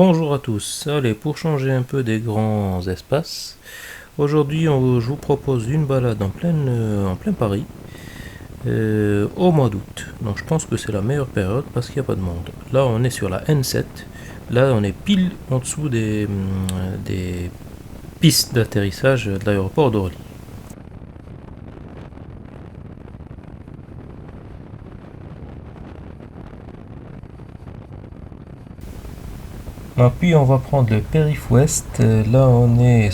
Bonjour à tous. Allez, pour changer un peu des grands espaces, aujourd'hui je vous propose une balade en plein Paris au mois d'août. Donc je pense que c'est la meilleure période parce qu'il n'y a pas de monde. Là on est sur la N7. Là on est pile en dessous des pistes d'atterrissage de l'aéroport d'Orly. Puis on va prendre le périph' ouest. Là on est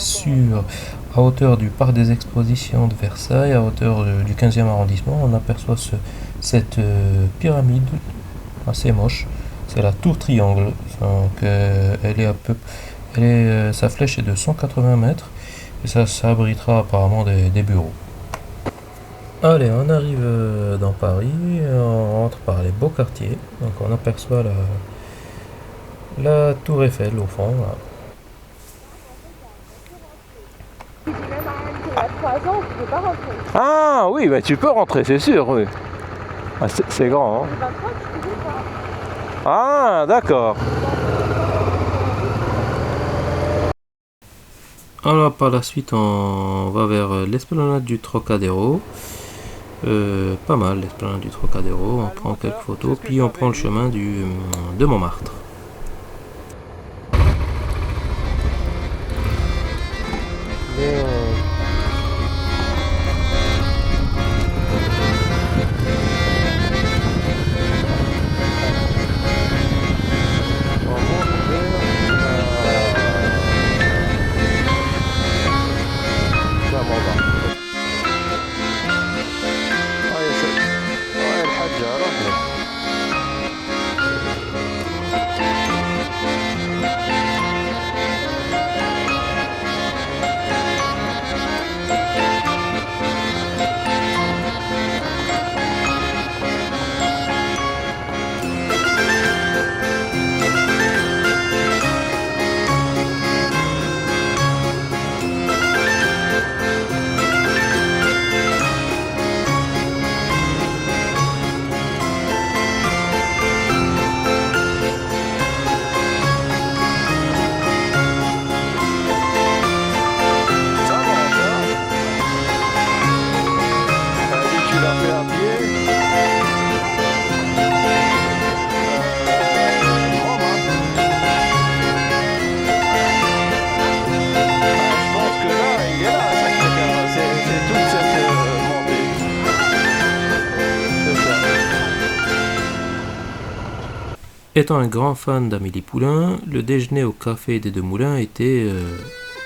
à hauteur du parc des expositions de Versailles, à hauteur du 15e arrondissement. On aperçoit cette pyramide assez moche. C'est la tour Triangle. Donc elle est sa flèche est de 180 mètres et ça abritera apparemment des bureaux. Allez, on arrive dans Paris, on rentre par les beaux quartiers. Donc on aperçoit la tour Eiffel au fond, là. Il a 3 ans, tu peux pas rentrer. Ah oui, bah, tu peux rentrer, c'est sûr, oui. Ah, c'est grand, hein. Le 23, tu peux pas. Ah, d'accord. Alors par la suite on va vers l'esplanade du Trocadéro. Pas mal l'esplanade du Trocadéro, on prend quelques photos, puis on prend le chemin de Montmartre. Étant un grand fan d'Amélie Poulain, le déjeuner au café des Deux Moulins était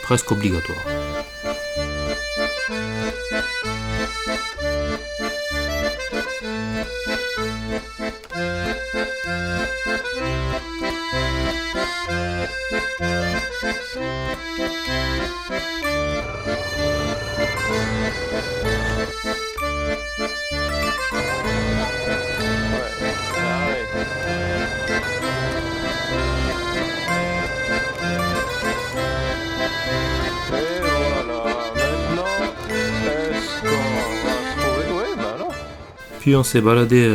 presque obligatoire. Puis on s'est baladé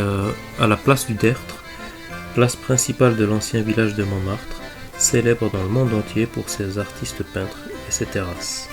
à la place du Tertre, place principale de l'ancien village de Montmartre, célèbre dans le monde entier pour ses artistes peintres et ses terrasses.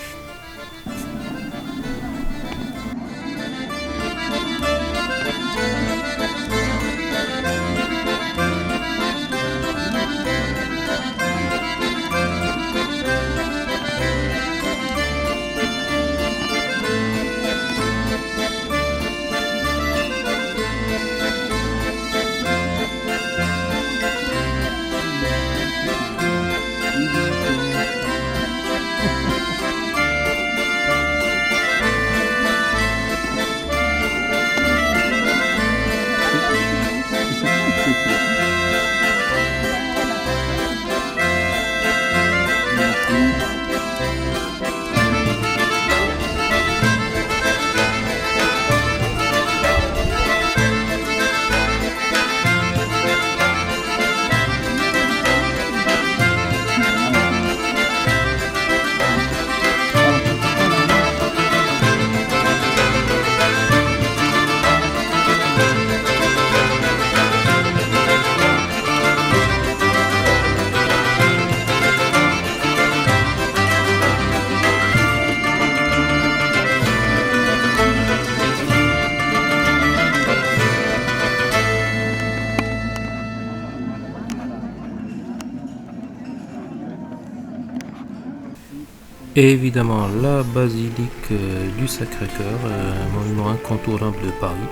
Et évidemment la basilique du Sacré-Cœur, un monument incontournable de Paris,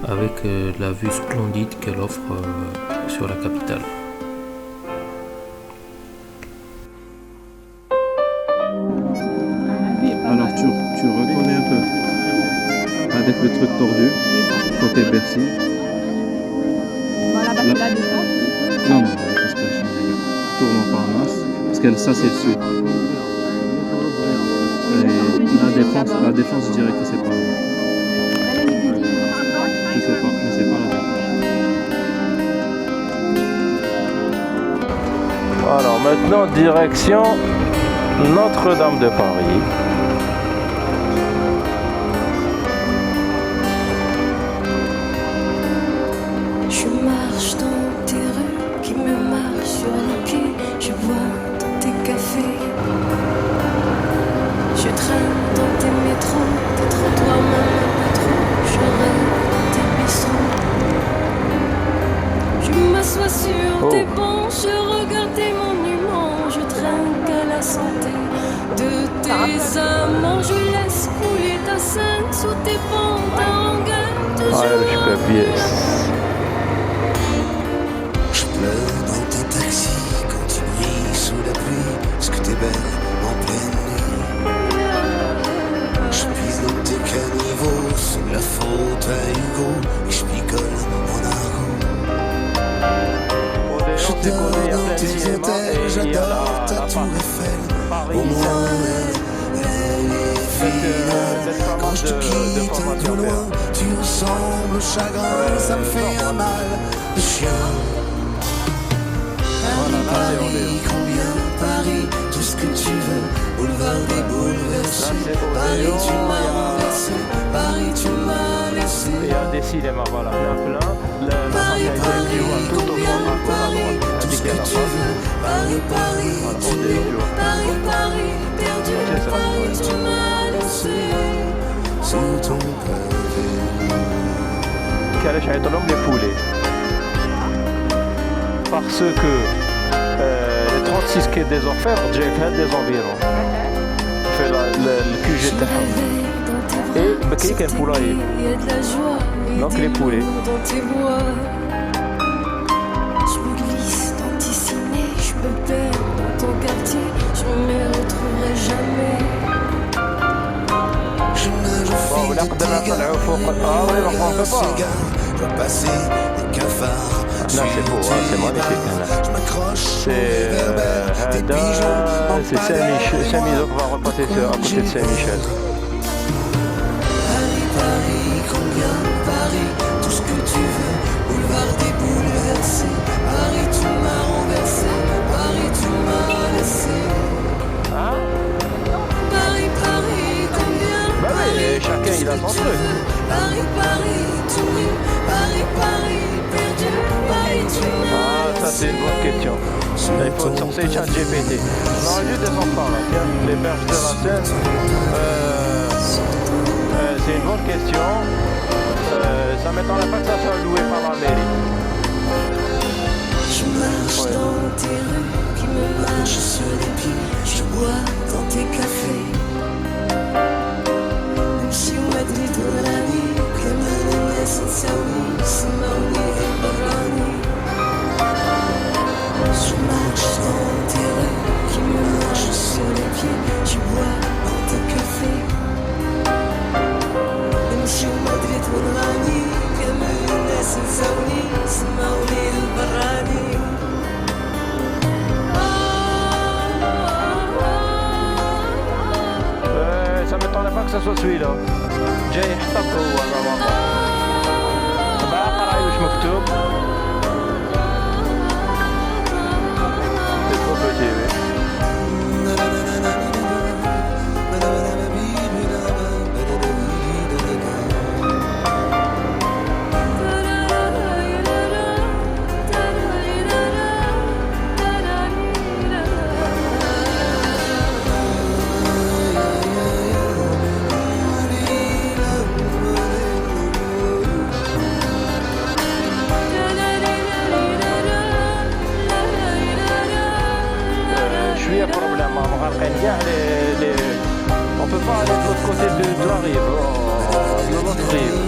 avec la vue splendide qu'elle offre sur la capitale. Alors tu reconnais un peu avec le truc tordu, côté Bercy. Voilà, parce que la défense. Non, non, c'est pas cher, les gars. Tourne en Parnasse, parce que ça c'est le sud. Et la défense, je dirais que c'est pas. Je sais pas, mais c'est pas la défense. Alors maintenant, direction Notre-Dame de Paris. Je marche dans tes rues qui me marchent sur les pieds. Je bois dans tes cafés. Je traîne dans tes métros, tes trottoirs même un peu trop. Je rêve dans tes bistrots. Je m'assois sur tes bancs, je regarde tes monuments. Je trinque à la santé de tes amants. Je laisse couler ta scène sous tes pentes à longueur de Ouais, je peux appuyer. Je pleure dans tes taxis quand tu brilles sous la pluie, parce que t'es belle en pleine nuit. Je pisse dans tes caniveaux, c'est la faute à Hugo, et je picole en argot. Je dors dans tes hôtels, j'adore ta tour Eiffel, au moins elle est fidèle. Quand je te quitte un peu loin, tu ressembles au chagrin, ça me fait un mal de chien. Paris, combien Paris, tout ce que tu veux, boulevard des bouleversés. Paris, tu m'as renversé, Paris, tu m'as laissé. Il y a des cinémas, voilà, il y en a plein. Paris, Paris, combien Paris, tout ce que tu veux. Paris, Paris, tu Paris, Paris, perdu. Paris, tu m'as laissé sous ton pavé. Quel est l'homme des poulets? Parce que les 36 quais des Orfèvres, j'ai fait des environs. Fait le QG تاعهم. Et بكري كان poulailler. Donc les poulets. Je me glisse dans tes ciné, je me perds dans ton quartier, je ne me retrouverai jamais. Je nage au fil de tes gars, je dois passer des cafards. Non, c'est beau, hein, c'est magnifique. Là. Je m'accroche C'est Saint-Michel qui va repasser à côté de Saint-Michel. Paris, Paris, combien Paris, tout ce que tu veux, boulevard des bouleversés. Paris, tu m'as renversé, Paris, tu m'as laissé. Hein? Paris, Paris, combien Bah oui, Paris, chacun il a son truc. Paris, Paris, tu Paris, Paris, perdu, Paris, tu m'as Ah, ça c'est une bonne question. Là, il faut sortir ChatGPT. On aurait dû descendre par là, tiens, les berges de la Seine. C'est une bonne question. Ça m'étonnerait pas que ça soit loué par la mairie. Je marche dans tes rues qui me marchent sur les pieds. Je bois dans tes cafés. نمشي ومدري تغراني كمان الناس تساوي سماوني براني. Je marche dans tes rues qui me marchent sur les pieds. Je bois dans tes cafés. نمشي ومدري تغراني كمان الناس تساوي سماوني براني. Ça m'étonnerait pas que ça soit celui-là. جاي يحتفظ هو هذا بقى قرأي وش مكتوب. C'est trop petit, oui. شويه بروبليم غارقين كاع لي on peut pas aller de l'autre côté de la rive de l'autre rive.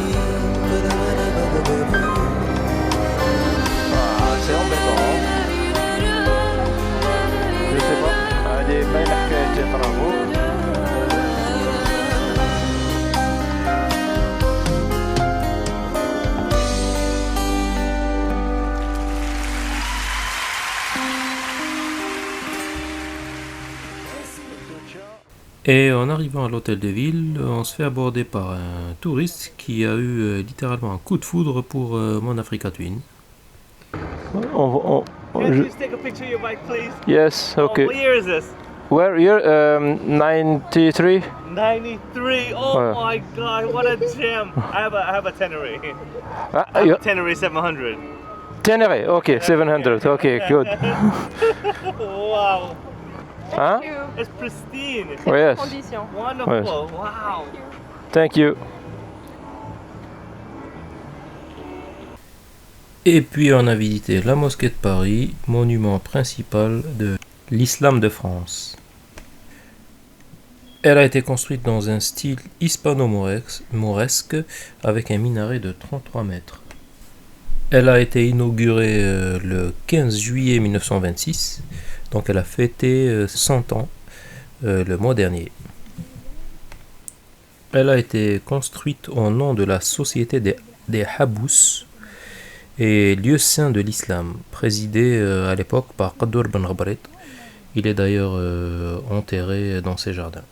Ah, c'est embêtant hein. Je sais pas هذه باينه حكايه طرافو. Et en arrivant à l'hôtel de ville, on se fait aborder par un touriste qui a eu littéralement un coup de foudre pour mon Africa Twin. Can you just take a picture of your bike, please? Yes, okay. Oh, what year is this? Where year? 93. 93. Oh Yeah. my God, what a gem! I have a Tenere. Ah, I have a Tenere 700. Tenere, okay, 700. Okay, good. Wow, Hein? it's pristine. Oh, yes. Condition. Wonderful. Wow. Thank you. Et puis on a visité la mosquée de Paris, monument principal de l'islam de France. Elle a été construite dans un style hispano-mauresque avec un minaret de 33 mètres. Elle a été inaugurée le 15 juillet 1926, donc elle a fêté 100 ans le mois dernier. Elle a été construite au nom de la Société des Habous, et lieu saint de l'islam, présidé à l'époque par Qadour Ben Ghabrit. Il est d'ailleurs enterré dans ses jardins.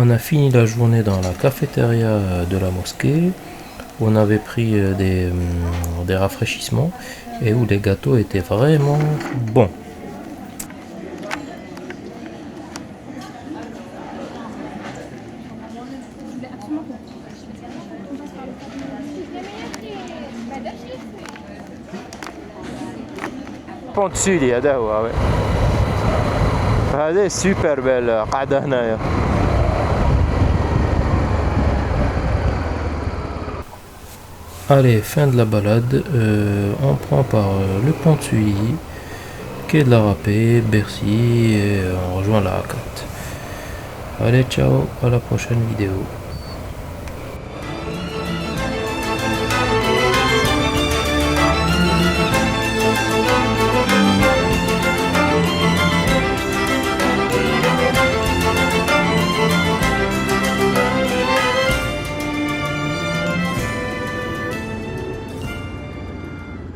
On a fini la journée dans la cafétéria de la mosquée, où on avait pris des rafraîchissements et où les gâteaux étaient vraiment bons. Pont de Sully, هذا هو. هذه سوبر بيل قاعدة هنايا. Allez, fin de la balade, on prend par le pont de Suilly, quai de la Rapée, Bercy, et on rejoint la A4. Allez, ciao, à la prochaine vidéo.